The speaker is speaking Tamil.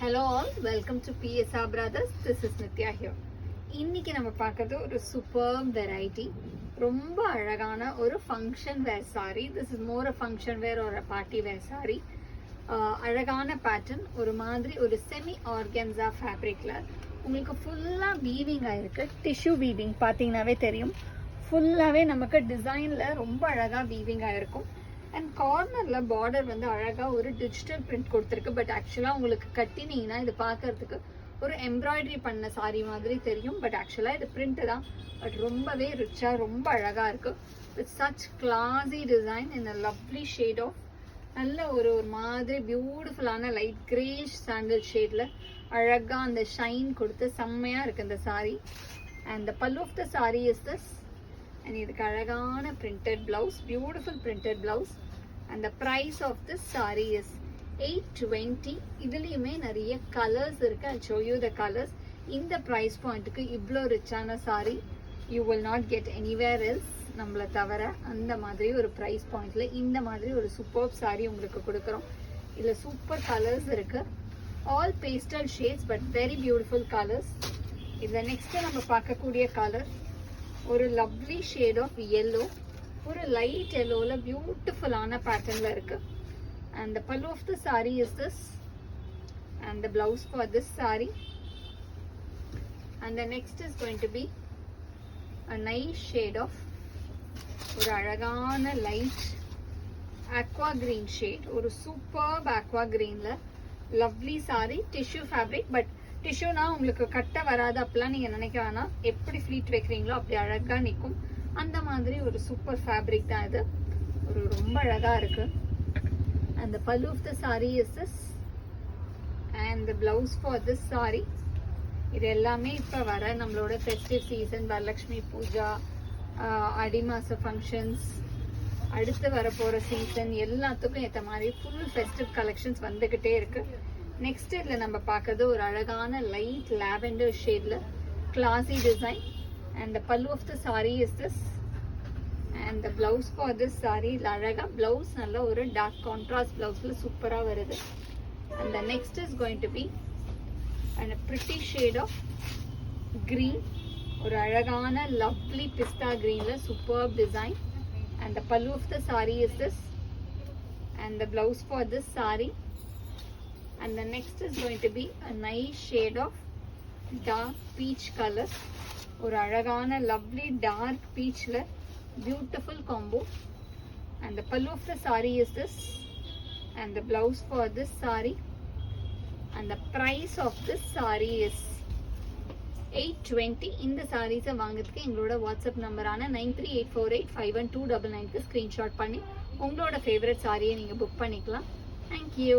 Hello all, welcome to PSR Brothers. This is Nitya here. இன்னைக்கு நம்ம பார்க்கிறது ஒரு சூப்பர் வெரைட்டி. ரொம்ப அழகான ஒரு function where sorry. This is more a function wear or a party wear saree. அழகான பேட்டர்ன், ஒரு மாதிரி ஒரு செமி ஆர்கன்சா ஃபேப்ரிக்ல உங்களுக்கு ஃபுல்லா வீவிங் ஆயிருக்கு. டிஷ்யூ வீவிங் பார்த்தீங்கன்னாவே தெரியும். ஃபுல்லாவே நமக்கு டிசைன்ல ரொம்ப அழகா வீவிங் ஆயிருக்கும். அண்ட் கார்னர்ல பார்டர் வந்து அழகா ஒரு டிஜிட்டல் பிரிண்ட் கொடுத்துருக்கு. பட் ஆக்சுவலா உங்களுக்கு கட்டினீங்கன்னா இது பார்க்கறதுக்கு ஒரு எம்ப்ராய்டரி பண்ண சாரி மாதிரி தெரியும். பட் ஆக்சுவலா இது பிரிண்ட் தான். பட் ரொம்பவே ரிச்சா ரொம்ப அழகா இருக்கு. With such classy design in a lovely shade of நல்ல ஒரு மாதிரி பியூட்டிஃபுல்லான லைட் கிரேஷ் சாண்டல் ஷேட்ல அழகா அந்த ஷைன் கொடுத்து செம்மையா இருக்கு இந்த sorry. And the pallu of the sari is this. And இதுக்கு அழகான printed blouse, beautiful printed blouse. And the price of this saree is 820. இதுலயுமே நிறைய கலர்ஸ் இருக்கு. I'll show you the colors. இந்த price pointக்கு இவ்ளோ ரிச்சான saree you will not get anywhere else. நம்மள தவிர அந்த மாதிரி ஒரு price pointல இந்த மாதிரி ஒரு superb saree உங்களுக்கு கொடுக்கிறோம். இதுல சூப்பர் கலர்ஸ் இருக்கு. All pastel shades but very beautiful colors. இதுல நெக்ஸ்ட் நம்ம பார்க்கக்கூடிய கலர் ஒரு லவ்லி ஷேட் ஆஃப் yellow, ஒரு லைட் yellowல பியூட்டிஃபுல்லான பேட்டர்ன்ல இருக்கு. And the pallu of the saree is this, and the blouse for this saree. And the next is going to be a nice shade of ஒரு அழகான லைட் aqua green shade, ஒரு சூப்பர் aqua greenல lovely saree, tissue fabric. But டிஷ்யூனா உங்களுக்கு கட்ட வராது அப்படிலாம் நீங்க நினைக்க வேணாம். எப்படி ஃபிளீட் வைக்கிறீங்களோ அப்படி அழகா நிற்கும். அந்த மாதிரி ஒரு சூப்பர் ஃபேப்ரிக் தான் இது. ஒரு ரொம்ப அழகா இருக்கு. And the pallu of the saree is this, and the blouse for this saree. இது எல்லாமே இப்ப வர நம்மளோட ஃபெஸ்டிவ் சீசன், வரலட்சுமி பூஜா, அடி மாச ஃபங்க்ஷன்ஸ், அடுத்து வர போற சீசன் எல்லாத்துக்கும் ஏற்ற மாதிரி ஃபுல் ஃபெஸ்டிவ் கலெக்ஷன்ஸ் வந்துகிட்டே இருக்கு. நெக்ஸ்ட் இதுல நம்ம பார்க்கறது ஒரு அழகான லைட் லாவெண்டர் ஷேட்ல classy design. And the pallu of the sari is this. And the blouse for this sari அழகா பிளவுஸ் நல்ல ஒரு டார்க் கான்ட்ராஸ்ட் பிளவுஸ்ல சூப்பரா வருது. And the next is going to be and pretty shade of green, ஒரு அழகான லவ்லி பிஸ்தா கிரீன்ல super design. And the pallu of the sari is this. And the blouse for this sari. And the next is going to be a nice shade of dark peach color, ஒரு அழகான lovely dark peachல beautiful combo. And the pallu of the saree is this, and the blouse for this saree. And the price of this saree is 820. இந்த sarees வாங்குறதுக்கு எங்களோட வாட்ஸ்அப் நம்பரான 9384851299க்கு ஸ்கிரீன்ஷாட் பண்ணி உங்களோட ஃபேவரட் சாரியை நீங்க புக் பண்ணிக்கலாம். Thank you.